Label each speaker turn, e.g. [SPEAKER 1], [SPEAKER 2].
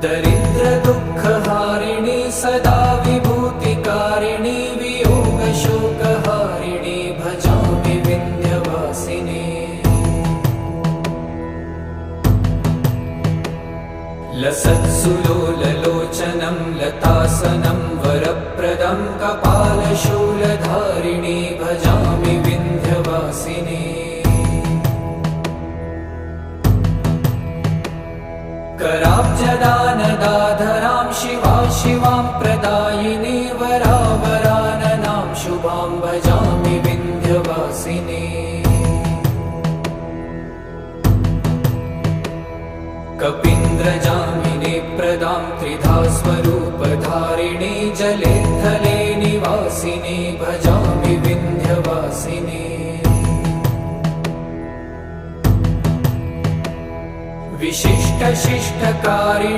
[SPEAKER 1] दरिद्रदुःखहारिणी सदा विभूतिकारिणी वियोगशोकहारिणी भजामि विन्ध्यवासिनी। लसत्सुलोललोचनं लतासनं वरप्रदं कपालशूलधारिणी भजामि विन्ध्यवासिनी। कराब्जदानदाधरां शिवां प्रदायिनी वरावराननां शुभां भजामि विन्ध्यवासिनी। कपीन्द्रजामिनी प्रदां त्रिधा स्वरूपधारिणी जले थले निवासिनी भजामि विन्ध्यवासिनी। विशिष्टशिष्टकारिणी